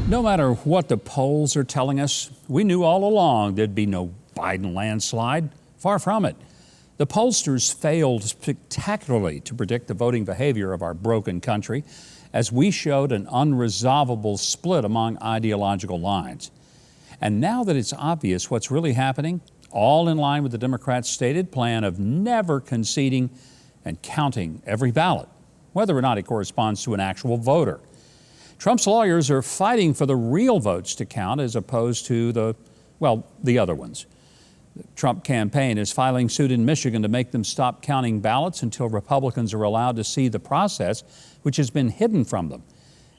No matter what the polls are telling us, we knew all along there'd be no Biden landslide. Far from it. The pollsters failed spectacularly to predict the voting behavior of our broken country, as we showed an unresolvable split among ideological lines. And now that it's obvious what's really happening, all in line with the Democrats' stated plan of never conceding and counting every ballot, whether or not it corresponds to an actual voter. Trump's lawyers are fighting for the real votes to count as opposed to the other ones. The Trump campaign is filing suit in Michigan to make them stop counting ballots until Republicans are allowed to see the process, which has been hidden from them.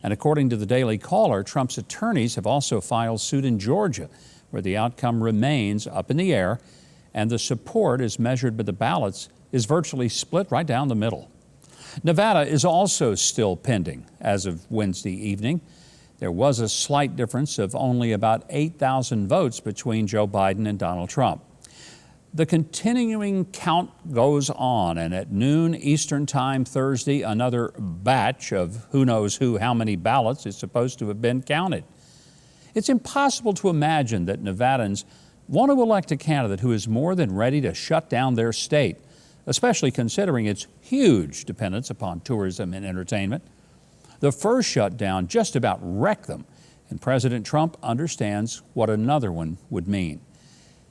And according to the Daily Caller, Trump's attorneys have also filed suit in Georgia, where the outcome remains up in the air, and the support, as measured by the ballots, is virtually split right down the middle. Nevada is also still pending as of Wednesday evening. There was a slight difference of only about 8,000 votes between Joe Biden and Donald Trump. The continuing count goes on, and at noon Eastern Time Thursday, another batch of who knows how many ballots is supposed to have been counted. It's impossible to imagine that Nevadans want to elect a candidate who is more than ready to shut down their state, especially considering its huge dependence upon tourism and entertainment. The first shutdown just about wrecked them, and President Trump understands what another one would mean.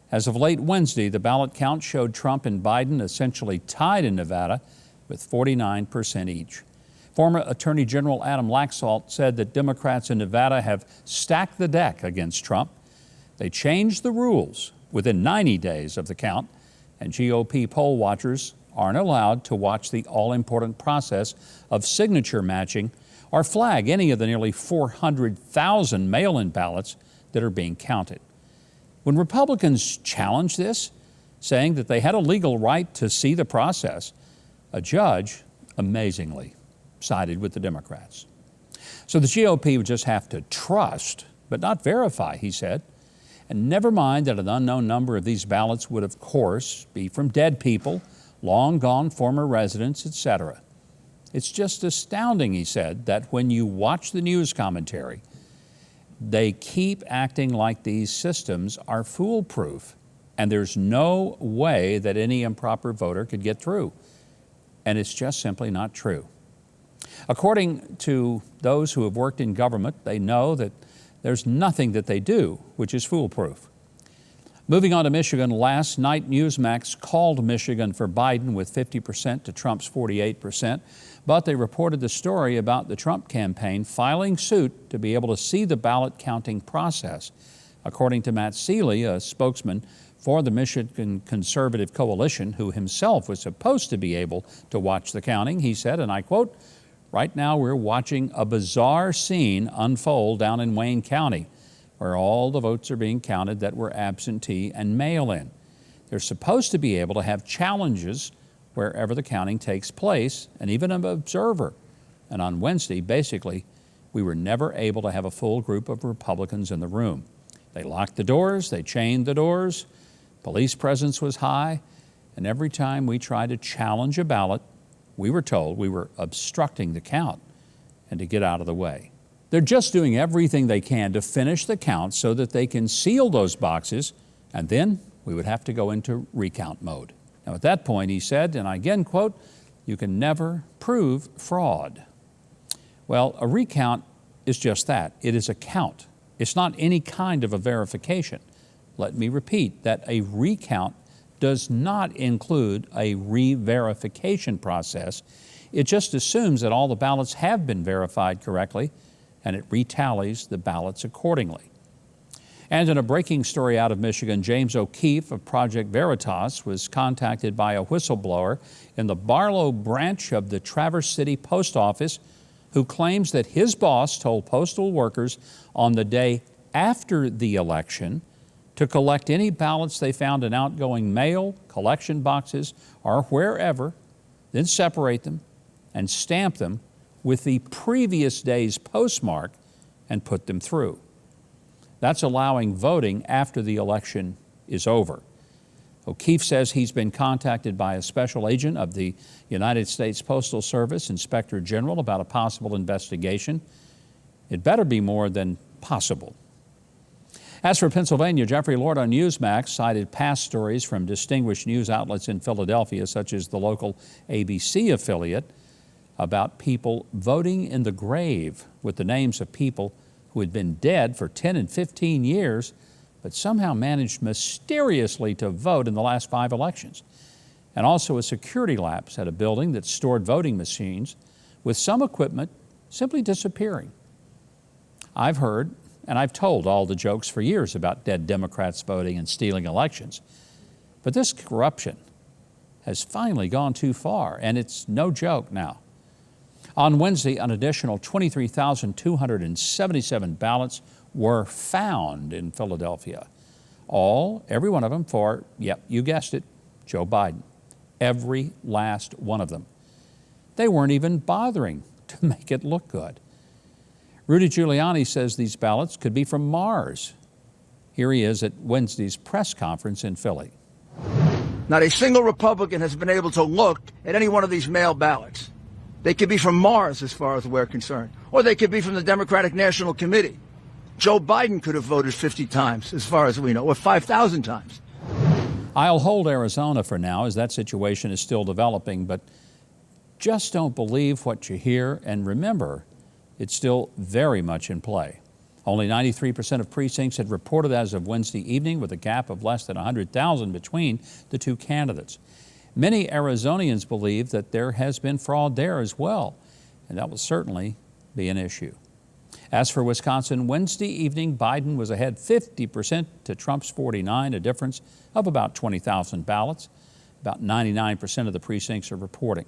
As of late Wednesday, the ballot count showed Trump and Biden essentially tied in Nevada with 49% each. Former Attorney General Adam Laxalt said that Democrats in Nevada have stacked the deck against Trump. They changed the rules within 90 days of the count, and GOP poll watchers aren't allowed to watch the all-important process of signature matching or flag any of the nearly 400,000 mail-in ballots that are being counted. When Republicans challenged this, saying that they had a legal right to see the process, a judge, amazingly, sided with the Democrats. So the GOP would just have to trust, but not verify, he said. And never mind that an unknown number of these ballots would, of course, be from dead people, long gone former residents, etc. It's just astounding, he said, that when you watch the news commentary, they keep acting like these systems are foolproof, and there's no way that any improper voter could get through. And it's just simply not true. According to those who have worked in government, they know that there's nothing that they do which is foolproof. Moving on to Michigan, last night Newsmax called Michigan for Biden with 50% to Trump's 48%, but they reported the story about the Trump campaign filing suit to be able to see the ballot counting process. According to Matt Seeley, a spokesman for the Michigan Conservative Coalition, who himself was supposed to be able to watch the counting, he said, and I quote, "Right now we're watching a bizarre scene unfold down in Wayne County, where all the votes are being counted that were absentee and mail-in. They're supposed to be able to have challenges wherever the counting takes place, and even an observer. And on Wednesday, basically, we were never able to have a full group of Republicans in the room. They locked the doors, they chained the doors, police presence was high, and every time we tried to challenge a ballot, we were told we were obstructing the count and to get out of the way. They're just doing everything they can to finish the count so that they can seal those boxes, and then we would have to go into recount mode." Now, at that point, he said, and I again quote, "You can never prove fraud." Well, a recount is just that. It is a count. It's not any kind of a verification. Let me repeat that a recount does not include a re-verification process. It just assumes that all the ballots have been verified correctly, and it retallies the ballots accordingly. And in a breaking story out of Michigan, James O'Keefe of Project Veritas was contacted by a whistleblower in the Barlow branch of the Traverse City Post Office who claims that his boss told postal workers on the day after the election to collect any ballots they found in outgoing mail, collection boxes, or wherever, then separate them and stamp them with the previous day's postmark and put them through. That's allowing voting after the election is over. O'Keefe says he's been contacted by a special agent of the United States Postal Service, Inspector General, about a possible investigation. It better be more than possible. As for Pennsylvania, Jeffrey Lord on Newsmax cited past stories from distinguished news outlets in Philadelphia, such as the local ABC affiliate, about people voting in the grave with the names of people who had been dead for 10 and 15 years, but somehow managed mysteriously to vote in the last 5 elections. And also a security lapse at a building that stored voting machines, with some equipment simply disappearing. I've heard and I've told all the jokes for years about dead Democrats voting and stealing elections. But this corruption has finally gone too far, and it's no joke now. On Wednesday, an additional 23,277 ballots were found in Philadelphia. Every one of them for, yep, you guessed it, Joe Biden. Every last one of them. They weren't even bothering to make it look good. Rudy Giuliani says these ballots could be from Mars. Here he is at Wednesday's press conference in Philly. Not a single Republican has been able to look at any one of these mail ballots. They could be from Mars as far as we're concerned, or they could be from the Democratic National Committee. Joe Biden could have voted 50 times as far as we know, or 5,000 times. I'll hold Arizona for now as that situation is still developing, but just don't believe what you hear, and remember, it's still very much in play. Only 93% of precincts had reported as of Wednesday evening, with a gap of less than 100,000 between the two candidates. Many Arizonians believe that there has been fraud there as well, and that will certainly be an issue. As for Wisconsin, Wednesday evening, Biden was ahead 50% to Trump's 49, a difference of about 20,000 ballots. About 99% of the precincts are reporting.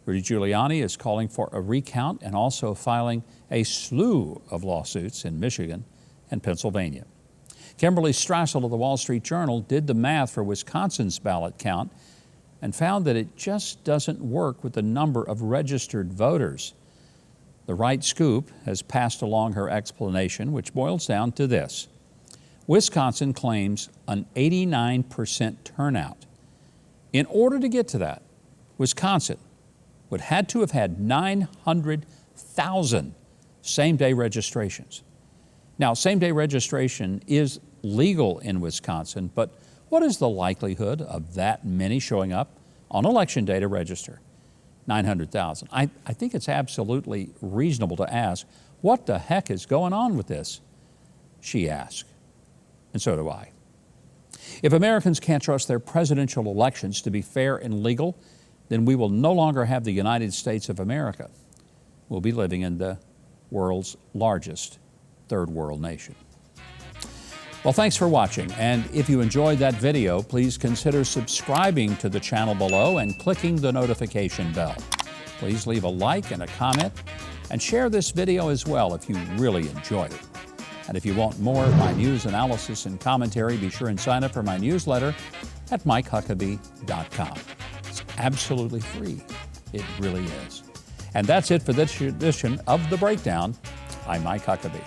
Rudy Giuliani is calling for a recount and also filing a slew of lawsuits in Michigan and Pennsylvania. Kimberly Strassel of the Wall Street Journal did the math for Wisconsin's ballot count and found that it just doesn't work with the number of registered voters. The Right Scoop has passed along her explanation, which boils down to this. Wisconsin claims an 89% turnout. In order to get to that, Wisconsin would had to have had 900,000 same-day registrations. Now, same-day registration is legal in Wisconsin, but what is the likelihood of that many showing up on Election Day to register? 900,000. I think it's absolutely reasonable to ask, what the heck is going on with this? She asked, and so do I. If Americans can't trust their presidential elections to be fair and legal, then we will no longer have the United States of America. We'll be living in the world's largest third world nation. Well, thanks for watching, and if you enjoyed that video, please consider subscribing to the channel below and clicking the notification bell. Please leave a like and a comment, and share this video as well if you really enjoyed it. And if you want more of my news analysis and commentary, be sure and sign up for my newsletter at MikeHuckabee.com. It's absolutely free. It really is. And that's it for this edition of The Breakdown. I'm Mike Huckabee.